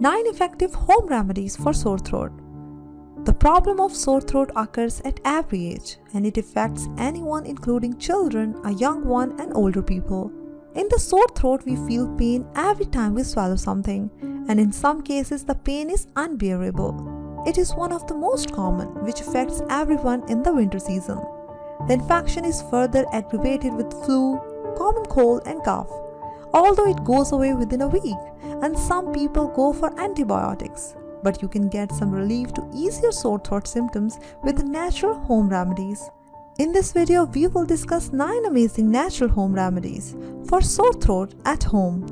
9 effective home remedies for sore throat. The problem of sore throat occurs at every age, and it affects anyone including children, a young one, and older people. In the sore throat, we feel pain every time we swallow something, and in some cases the pain is unbearable. It is one of the most common, which affects everyone in the winter season. The infection is further aggravated with flu, common cold, and cough, although it goes away within a week, and some people go for antibiotics. But you can get some relief to ease your sore throat symptoms with natural home remedies. In this video, we will discuss 9 amazing natural home remedies for sore throat at home.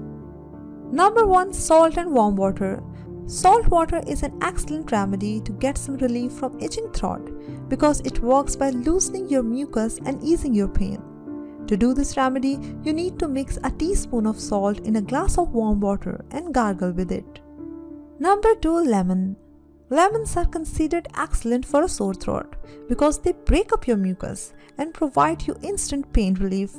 Number 1. Salt and warm water. Salt water is an excellent remedy to get some relief from itching throat because it works by loosening your mucus and easing your pain. To do this remedy, you need to mix a teaspoon of salt in a glass of warm water and gargle with it. Number 2. Lemon. Lemons are considered excellent for a sore throat because they break up your mucus and provide you instant pain relief.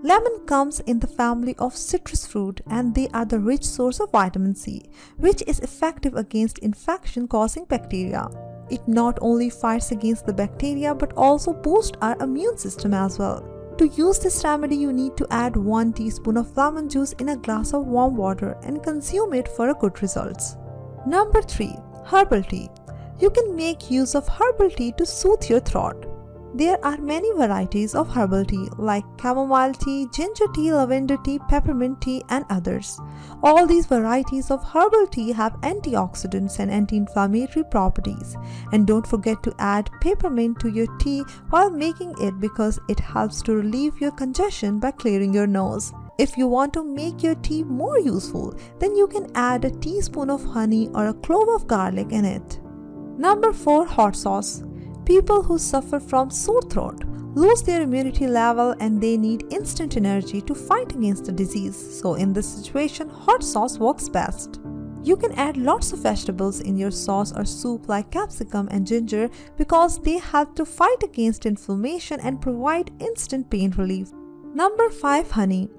Lemon comes in the family of citrus fruit, and they are the rich source of vitamin C, which is effective against infection-causing bacteria. It not only fights against the bacteria but also boosts our immune system as well. To use this remedy, you need to add 1 teaspoon of lemon juice in a glass of warm water and consume it for good results. Number 3. Herbal tea. You can make use of herbal tea to soothe your throat. There are many varieties of herbal tea like chamomile tea, ginger tea, lavender tea, peppermint tea, and others. All these varieties of herbal tea have antioxidants and anti-inflammatory properties. And don't forget to add peppermint to your tea while making it because it helps to relieve your congestion by clearing your nose. If you want to make your tea more useful, then you can add a teaspoon of honey or a clove of garlic in it. Number 4. Hot sauce. People who suffer from sore throat lose their immunity level and they need instant energy to fight against the disease. So in this situation, hot sauce works best. You can add lots of vegetables in your sauce or soup like capsicum and ginger because they help to fight against inflammation and provide instant pain relief. Number 5. Honey.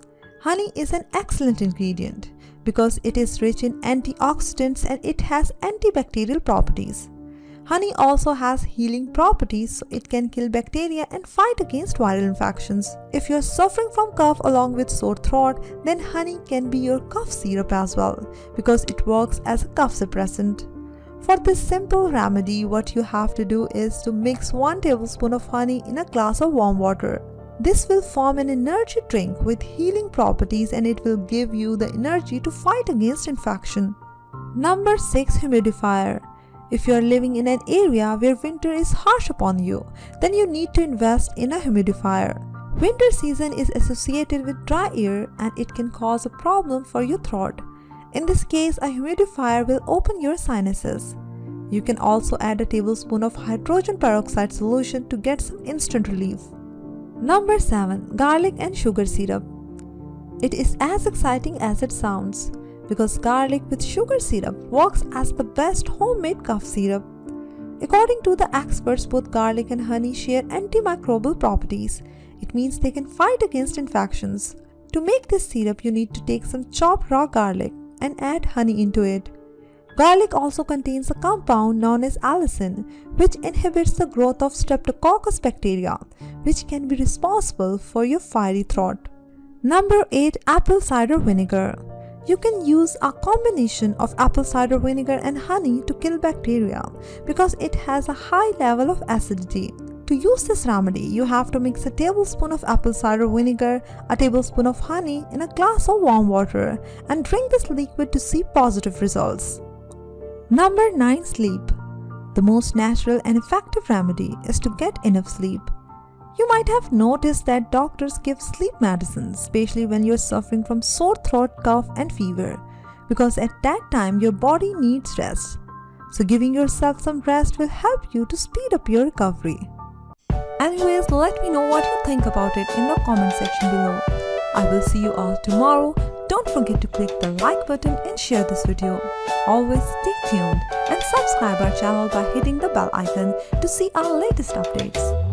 Honey is an excellent ingredient because it is rich in antioxidants and it has antibacterial properties. Honey also has healing properties, so it can kill bacteria and fight against viral infections. If you are suffering from cough along with sore throat, then honey can be your cough syrup as well because it works as a cough suppressant. For this simple remedy, what you have to do is to mix 1 tablespoon of honey in a glass of warm water. This will form an energy drink with healing properties and it will give you the energy to fight against infection. Number 6. Humidifier. If you are living in an area where winter is harsh upon you, then you need to invest in a humidifier. Winter season is associated with dry air and it can cause a problem for your throat. In this case, a humidifier will open your sinuses. You can also add a tablespoon of hydrogen peroxide solution to get some instant relief. Number 7. Garlic and sugar syrup. It is as exciting as it sounds because garlic with sugar syrup works as the best homemade cough syrup. According to the experts, both garlic and honey share antimicrobial properties. It means they can fight against infections. To make this syrup, you need to take some chopped raw garlic and add honey into it. Garlic also contains a compound known as allicin, which inhibits the growth of Streptococcus bacteria, which can be responsible for your fiery throat. Number 8. Apple cider vinegar. You can use a combination of apple cider vinegar and honey to kill bacteria because it has a high level of acidity. To use this remedy, you have to mix a tablespoon of apple cider vinegar, a tablespoon of honey in a glass of warm water and drink this liquid to see positive results. Number 9. Sleep. The most natural and effective remedy is to get enough sleep. You might have noticed that doctors give sleep medicines, especially when you're suffering from sore throat, cough, and fever, because at that time your body needs rest. So giving yourself some rest will help you to speed up your recovery. Anyways, let me know what you think about it in the comment section below. I will see you all tomorrow. Don't forget to click the like button and share this video. Always stay tuned and subscribe our channel by hitting the bell icon to see our latest updates.